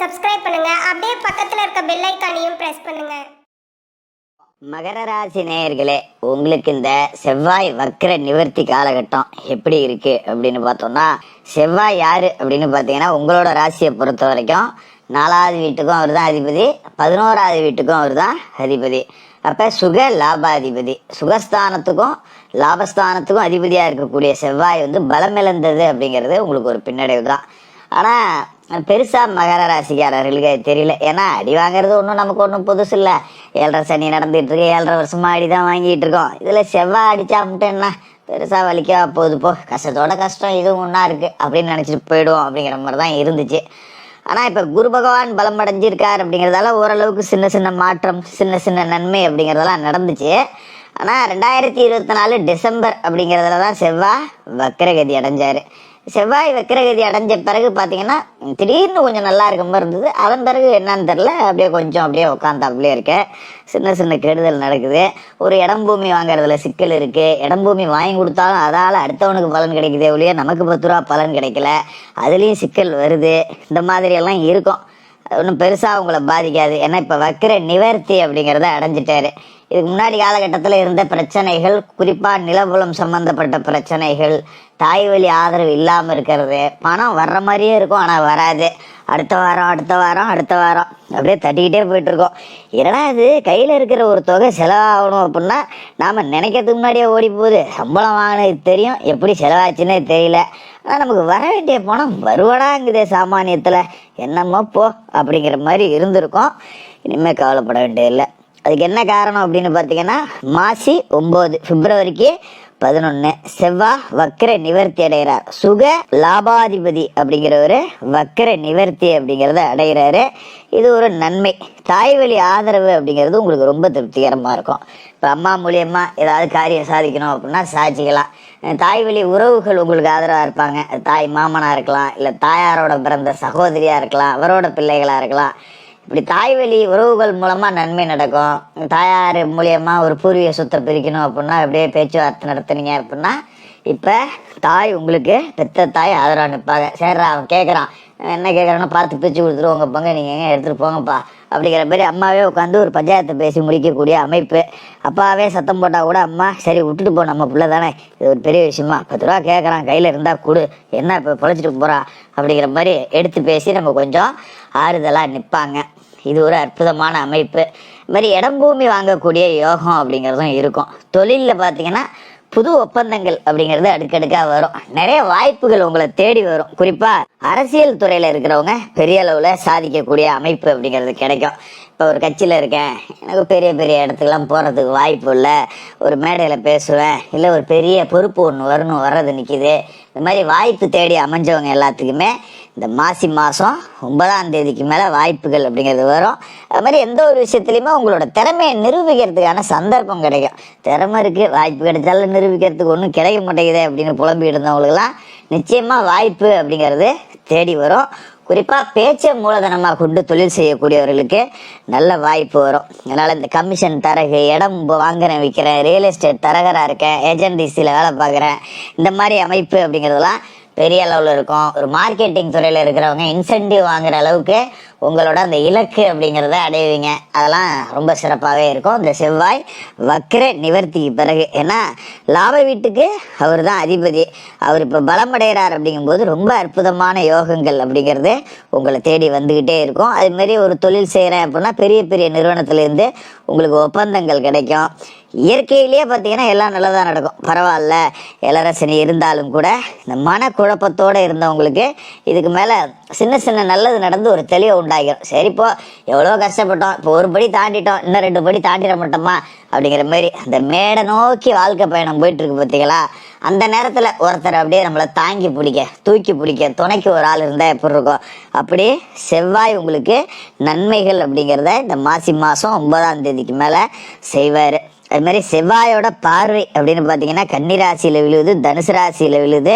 Subscribe பண்ணுங்க. அப்படியே பக்கத்துல இருக்க பெல் ஐகானையும் பிரஸ் பண்ணுங்க. மகர ராசி நேயர்களே, உங்களுக்கு இந்த செவ்வாய் வக்ர நிவர்த்தி காலகட்டம் எப்படி இருக்கு அப்படின்னு பார்த்தோம்னா, செவ்வாய் யாரு அப்படின்னு பார்த்தீங்கன்னா உங்களோட ராசியை பொறுத்த வரைக்கும் 4வது வீட்டுக்கும் அவர் தான் அதிபதி, 11வது வீட்டுக்கும் அவர் தான் அதிபதி. அப்போ சுக லாபாதிபதி, சுகஸ்தானத்துக்கும் லாபஸ்தானத்துக்கும் அதிபதியாக இருக்கக்கூடிய செவ்வாய் வந்து பலமிழந்தது அப்படிங்கிறது உங்களுக்கு ஒரு பின்னடைவு தான். ஆனால் பெருசாக மகர ராசிக்காரர்களுக்கு தெரியல. ஏன்னா அடி வாங்கிறது ஒன்றும் நமக்கு ஒன்றும் புதுசு இல்லை. 7.5 சனி நடந்துகிட்டு இருக்கு, 7.5 வருஷமாக அடி தான் வாங்கிட்டு இருக்கோம். இதில் செவ்வாய் அடித்தா மட்டும் என்ன பெருசாக வலிக்கா போகுது, போ கஷ்டத்தோட கஷ்டம் இதுவும் ஒன்றா இருக்குது அப்படின்னு நினச்சிட்டு போயிடுவோம் அப்படிங்கிற மாதிரி தான் இருந்துச்சு. ஆனால் இப்போ குரு பகவான் பலம் அடைஞ்சிருக்கார் அப்படிங்கிறதால ஓரளவுக்கு சின்ன சின்ன மாற்றம், சின்ன சின்ன நன்மை அப்படிங்கிறதெல்லாம் நடந்துச்சு. ஆனால் 2024 டிசம்பர் அப்படிங்கிறதுல தான் செவ்வாய் வக்ரகதி அடைஞ்சார். செவ்வாய் வக்ரகதி அடைஞ்ச பிறகு பார்த்தீங்கன்னா திடீர்னு கொஞ்சம் நல்லா இருக்க மாதிரி இருந்தது. அதன் பிறகு என்னன்னு தெரில, அப்படியே உட்காந்தாப்புலேயே இருக்கேன். சின்ன சின்ன கெடுதல் நடக்குது. ஒரு இடம் பூமி வாங்குறதுல சிக்கல் இருக்குது. இடம் பூமி வாங்கி கொடுத்தாலும் அதால் அடுத்தவனுக்கு பலன் கிடைக்குதே ஒழிய நமக்கு 10 ரூபா பலன் கிடைக்கல, அதுலேயும் சிக்கல் வருது. இந்த மாதிரியெல்லாம் இருக்கும். ஒன்றும் பெருசாக உங்களை பாதிக்காது. ஏன்னா இப்போ வக்ர நிவர்த்தி அப்படிங்கிறத அடைஞ்சிட்டாரு. இதுக்கு முன்னாடி காலகட்டத்தில் இருந்த பிரச்சனைகள், குறிப்பாக நிலபுலம் சம்மந்தப்பட்ட பிரச்சனைகள், தாய் வழி ஆதரவு இல்லாமல் இருக்கிறது, பணம் வர்ற மாதிரியே இருக்கும் ஆனால் வராது, அடுத்த வாரம் அப்படியே தட்டிக்கிட்டே போயிட்டுருக்கோம். என்னடா இது கையில் இருக்கிற ஒரு தொகை செலவாகணும் அப்படின்னா நாம் நினைக்கிறதுக்கு முன்னாடியே ஓடி போகுது. சம்பளம் வாங்கினது தெரியும், எப்படி செலவாச்சுன்னே தெரியல. ஆனால் நமக்கு வர வேண்டிய பணம் வருவடாங்குதே சாமானியத்தில், என்னமோ போ அப்படிங்கிற மாதிரி இருந்திருக்கும். இனிமேல் கவலைப்பட வேண்டியதில்லை. அதுக்கு என்ன காரணம் அப்படின்னு பார்த்தீங்கன்னா, மாசி 9 பிப்ரவரிக்கு 11 செவ்வாய் வக்ர நிவர்த்தி அடைகிறார். சுக லாபாதிபதி அப்படிங்கிற ஒரு வக்ர நிவர்த்தி அப்படிங்கிறத அடைகிறாரு. இது ஒரு நன்மை. தாய் வழி ஆதரவு அப்படிங்கிறது உங்களுக்கு ரொம்ப திருப்திகரமாக இருக்கும். இப்போ அம்மா மூலியமா ஏதாவது காரியம் சாதிக்கணும் அப்படின்னா சாதிக்கலாம். தாய் வழி உறவுகள் உங்களுக்கு ஆதரவாக இருப்பாங்க. தாய் மாமனாக இருக்கலாம், இல்லை தாயாரோட பிறந்த சகோதரியாக இருக்கலாம், அவரோட பிள்ளைகளாக இருக்கலாம். இப்படி தாய் வழி உறவுகள் மூலமாக நன்மை நடக்கும். தாயார் மூலியமாக ஒரு பூர்வீக சொத்தை பிரிக்கணும் அப்படின்னா அப்படியே பேச்சுவார்த்தை நடத்துனீங்க அப்படின்னா இப்போ தாய் உங்களுக்கு பெத்த தாய் ஆதரவாக நிற்பாங்க. சரி அவன் கேட்குறான், என்ன கேட்குறான்னு பார்த்து பிரித்து கொடுத்துருவோம், உங்கள் பங்கு நீங்கள் எங்கே எடுத்துகிட்டு போங்கப்பா அப்படிங்கிற மாதிரி அம்மாவே உட்காந்து ஒரு பஞ்சாயத்தை பேசி முடிக்கக்கூடிய அமைப்பு. அப்பாவே சத்தம் போட்டால் கூட அம்மா சரி விட்டுட்டு போ, நம்ம பிள்ளை தானே, இது ஒரு பெரிய விஷயமா, 10 ரூபா கேட்குறான் கையில் இருந்தால் கொடு, என்ன இப்போ பொழைச்சிட்டு போகிறா அப்படிங்கிற மாதிரி எடுத்து பேசி நம்ம கொஞ்சம் ஆறுதலாக நிற்பாங்க. இது ஒரு அற்புதமான அமைப்பு. இது மாதிரி இடம் பூமி வாங்கக்கூடிய யோகம் அப்படிங்கிறதும் இருக்கும். தொழிலில் பார்த்தீங்கன்னா புது ஒப்பந்தங்கள் அப்படிங்கிறது அடுக்கடுக்காக வரும். நிறைய வாய்ப்புகள் உங்களை தேடி வரும். குறிப்பாக அரசியல் துறையில் இருக்கிறவங்க பெரிய அளவில் சாதிக்கக்கூடிய அமைப்பு அப்படிங்கிறது கிடைக்கும். இப்போ ஒரு கட்சியில் இருக்கேன், எனக்கு பெரிய பெரிய இடத்துக்கெல்லாம் போகிறதுக்கு வாய்ப்பு இல்லை, ஒரு மேடையில் பேசுவேன், இல்லை ஒரு பெரிய பொறுப்பு ஒன்று வர்றது நிற்கிது. இந்த மாதிரி வாய்ப்பு தேடி அமைஞ்சவங்க எல்லாத்துக்குமே இந்த மாசி மாதம் 9ஆம் தேதிக்கு மேலே வாய்ப்புகள் அப்படிங்கிறது வரும். அது மாதிரி எந்த ஒரு விஷயத்துலையுமே உங்களோட திறமையை நிரூபிக்கிறதுக்கான சந்தர்ப்பம் கிடைக்கும். திறமை இருக்குது, வாய்ப்பு கிடைச்சாலும் நிரூபிக்கிறதுக்கு ஒன்றும் கிடைக்க மாட்டேங்குது அப்படின்னு புலம்பிட்டு இருந்தவங்களுக்கெல்லாம் நிச்சயமாக வாய்ப்பு அப்படிங்கிறது தேடி வரும். குறிப்பாக பேச்சை மூலதனமாக கொண்டு தொழில் செய்யக்கூடியவர்களுக்கு நல்ல வாய்ப்பு வரும். அதனால் இந்த கமிஷன் தரகு, இடம் வாங்குறேன் விற்கிறேன், ரியல் எஸ்டேட் தரகராக இருக்கேன், ஏஜென்டிசியில் வேலை பார்க்குறேன், இந்த மாதிரி அமைப்பு அப்படிங்கிறதுலாம் பெரிய அளவில் இருக்கும். ஒரு மார்க்கெட்டிங் துறையில் இருக்கிறவங்க இன்சென்டிவ் வாங்குற அளவுக்கு உங்களோட அந்த இலக்கு அப்படிங்கிறத அடைவீங்க. அதெல்லாம் ரொம்ப சிறப்பாகவே இருக்கும் இந்த செவ்வாய் வக்ர நிவர்த்திக்கு பிறகு. ஏன்னா லாப வீட்டுக்கு அவர் தான் அதிபதி. அவர் இப்போ பலமடைகிறார் அப்படிங்கும்போது ரொம்ப அற்புதமான யோகங்கள் அப்படிங்கிறது உங்களை தேடி வந்துக்கிட்டே இருக்கும். அதுமாரி ஒரு தொழில் செய்கிறேன் அப்படின்னா பெரிய பெரிய நிறுவனத்துலேருந்து உங்களுக்கு ஒப்பந்தங்கள் கிடைக்கும். இயற்கையிலேயே பார்த்தீங்கன்னா எல்லாம் நல்லதாக நடக்கும். பரவாயில்ல, இளரசனி இருந்தாலும் கூட இந்த மனக்குழப்பத்தோடு இருந்தவங்களுக்கு இதுக்கு மேலே சின்ன சின்ன நல்லது நடந்து ஒரு தெளிவை உண்டாகிடும். சரி இப்போ எவ்வளோ கஷ்டப்பட்டோம், இப்போ ஒரு படி தாண்டிட்டோம், இன்னும் 2 படி தாண்டிட மாட்டோமா அப்படிங்கிற மாதிரி அந்த மேடை நோக்கி வாழ்க்கை பயணம் போயிட்டுருக்கு பார்த்தீங்களா. அந்த நேரத்தில் ஒருத்தர் அப்படியே நம்மளை தாங்கி பிடிக்க, தூக்கி பிடிக்க, துணைக்கு ஒரு ஆள் இருந்தால் எப்படி இருக்கும். அப்படி செவ்வாய் உங்களுக்கு நன்மைகள் அப்படிங்கிறத இந்த மாசி மாதம் 9ஆம் தேதிக்கு மேலே செய்வார். அது மாதிரி செவ்வாயோட பார்வை அப்படின்னு பார்த்தீங்கன்னா கன்னிராசியில் விழுவுது, தனுசு ராசியில் விழுது,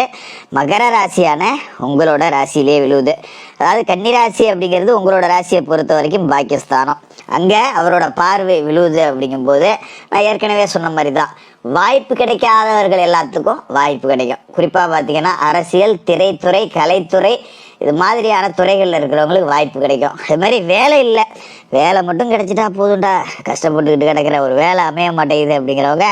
மகர ராசியான உங்களோட ராசியிலே விழுவுது. அதாவது கன்னிராசி அப்படிங்கிறது உங்களோட ராசியை பொறுத்த வரைக்கும் பாக்கியஸ்தானம். அங்கே அவரோட பார்வை விழுவுது அப்படிங்கும்போது நான் ஏற்கனவே சொன்ன மாதிரி தான், வாய்ப்பு கிடைக்காதவர்கள் எல்லாத்துக்கும் வாய்ப்பு கிடைக்கும். குறிப்பாக பார்த்தீங்கன்னா அரசியல், திரைத்துறை, கலைத்துறை இது மாதிரியான துறைகளில் இருக்கிறவங்களுக்கு வாய்ப்பு கிடைக்கும். இது மாதிரி வேலை இல்லை, வேலை மட்டும் கிடைச்சிட்டா போதும்டா, கஷ்டப்பட்டுக்கிட்டு கிடக்கிற ஒரு வேலை அமைய மாட்டேங்குது அப்படிங்கிறவங்க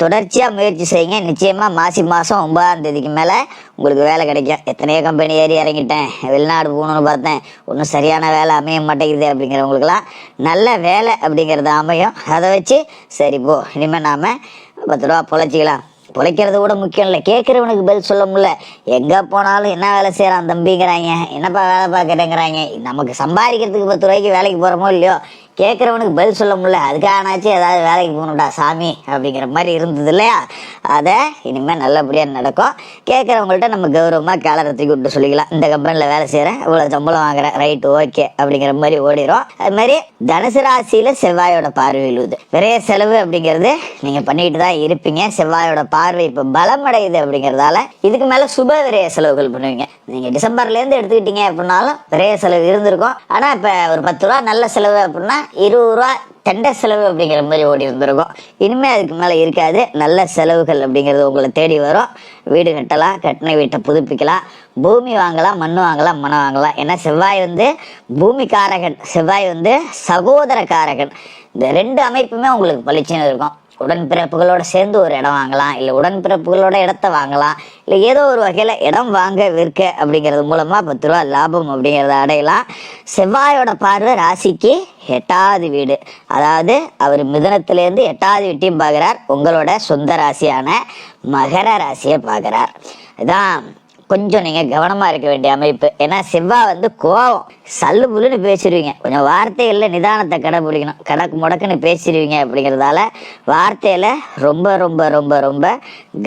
தொடர்ச்சியாக முயற்சி செய்யுங்க. நிச்சயமாக மாசி மாதம் 9ஆம் தேதிக்கு மேலே உங்களுக்கு வேலை கிடைக்கும். எத்தனையோ கம்பெனி ஏறி இறங்கிட்டேன், வெளிநாடு போகணுன்னு பார்த்தேன், ஒன்றும் சரியான வேலை அமைய மாட்டேங்குது அப்படிங்கிறவங்களுக்குலாம் நல்ல வேலை அப்படிங்கிறது அமையும். அதை வச்சு சரி போ, இனிமேல் நாம் 10 ரூபா பொழைச்சிக்கலாம். பொழைக்கிறது கூட முக்கியம் இல்லை, கேட்குறவனுக்கு பதில் சொல்ல முடியல. எங்கே போனாலும் என்ன வேலை செய்கிறான் தம்பிங்கிறாங்க, என்னப்பா வேலை பார்க்குறேங்கிறாங்க. நமக்கு சம்பாதிக்கிறதுக்கு 10 ரூபாய்க்கு வேலைக்கு போகிறோமோ இல்லையோ, கேட்குறவனுக்கு பதில் சொல்ல முடியல. அதுக்கானாச்சும் ஏதாவது வேலைக்கு போகணும்டா சாமி அப்படிங்கிற மாதிரி இருந்தது இல்லையா? அதை இனிமேல் நல்லபடியாக நடக்கும். கேட்குறவங்கள்ட்ட நம்ம கௌரவமாக காலரத்துக்கு விட்டு சொல்லிக்கலாம், இந்த கம்பெனியில் வேலை செய்கிறேன், இவ்வளோ சம்பளம் வாங்குறேன், ரைட்டு ஓகே அப்படிங்கிற மாதிரி ஓடிடும். அது மாதிரி தனுசு ராசியில் செவ்வாயோட பார்வை விழுவுது. விரைய செலவு அப்படிங்கிறது நீங்கள் பண்ணிட்டு தான் இருப்பீங்க. செவ்வாயோட பார்வை இப்போ பலமடையுது அப்படிங்கிறதால இதுக்கு மேலே சுப விரைய செலவுகள் பண்ணுவீங்க. நீங்கள் டிசம்பர்லேருந்து எடுத்துக்கிட்டீங்க அப்படின்னாலும் விரைய செலவு இருந்திருக்கும். ஆனால் இப்போ ஒரு 10 ரூபா நல்ல செலவு அப்படின்னா 20 ரூபா தண்ட செலவு அப்படிங்கிற மாதிரி ஓடி இருந்திருக்கும். இனிமேல் அதுக்கு மேலே இருக்காது. நல்ல செலவுகள் அப்படிங்கிறது உங்களை தேடி வரும். வீடு கட்டலாம், கட்டின வீட்டை புதுப்பிக்கலாம், பூமி வாங்கலாம், மண் வாங்கலாம், மனம் வாங்கலாம். ஏன்னா செவ்வாய் பூமி காரகன், செவ்வாய் சகோதர காரகன். இந்த 2 அமைப்புமே உங்களுக்கு பளிச்சுன்னு இருக்கும். உடன்பிறப்புகளோட சேர்ந்து ஒரு இடம் வாங்கலாம், இல்லை உடன்பிறப்புகளோட இடத்த வாங்கலாம், இல்லை ஏதோ ஒரு வகையில் இடம் வாங்க விற்க அப்படிங்கிறது மூலமாக 10 ரூபா லாபம் அப்படிங்கிறத அடையலாம். செவ்வாயோட பார்வை ராசிக்கு 8வது வீடு, அதாவது அவர் மிதுனத்திலேருந்து 8வது வீட்டையும் பார்க்குறார். உங்களோட சொந்த ராசியான மகர ராசியை பார்க்குறார். இதான் கொஞ்சம் நீங்கள் கவனமாக இருக்க வேண்டிய அமைப்பு. ஏன்னா செவ்வாய் கோவம், சல்லு புல்லுன்னு பேசிடுவீங்க. கொஞ்சம் வார்த்தைகளில் நிதானத்தை கடைபிடிக்கணும். கடக்கு முடக்குன்னு பேசிடுவீங்க அப்படிங்கிறதால வார்த்தையில் ரொம்ப ரொம்ப ரொம்ப ரொம்ப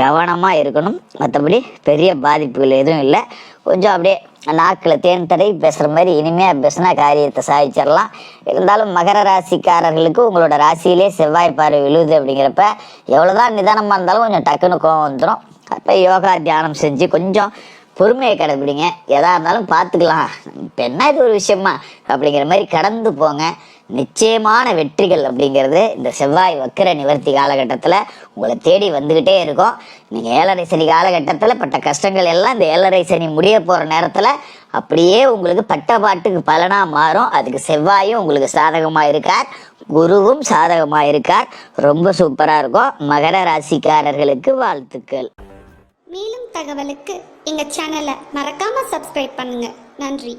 கவனமாக இருக்கணும். மற்றபடி பெரிய பாதிப்புகள் எதுவும் இல்லை. கொஞ்சம் அப்படியே நாக்கில் தேன் தடவி பேசுகிற மாதிரி இனிமையாக பேசினா காரியத்தை சாதிச்சிடலாம். இருந்தாலும் மகர ராசிக்காரர்களுக்கு உங்களோட ராசியிலே செவ்வாய் பார்வை விழுவுது அப்படிங்கிறப்ப எவ்வளோதான் நிதானமாக இருந்தாலும் கொஞ்சம் டக்குன்னு கோவம் வந்துடும். அப்போ யோகா தியானம் செஞ்சு கொஞ்சம் பொறுமையை கடைபிடிங்க. எதாக இருந்தாலும் பார்த்துக்கலாம், இப்போ என்ன இது ஒரு விஷயமா அப்படிங்கிற மாதிரி கடந்து போங்க. நிச்சயமான வெற்றிகள் அப்படிங்கிறது இந்த செவ்வாய் வக்கிர நிவர்த்தி காலகட்டத்தில் உங்களை தேடி வந்துக்கிட்டே இருக்கும். நீங்கள் 7.5 சனி காலகட்டத்தில் பட்ட கஷ்டங்கள் எல்லாம் இந்த 7.5 சனி முடிய போகிற நேரத்தில் அப்படியே உங்களுக்கு பட்ட பாட்டுக்கு பலனாக மாறும். அதுக்கு செவ்வாயும் உங்களுக்கு சாதகமாக இருக்கார், குருவும் சாதகமாக இருக்கார். ரொம்ப சூப்பராக இருக்கும். மகர ராசிக்காரர்களுக்கு வாழ்த்துக்கள். மேலும் தகவலுக்கு எங்கள் சேனலை மறக்காமல் சப்ஸ்கிரைப் பண்ணுங்கள். நன்றி.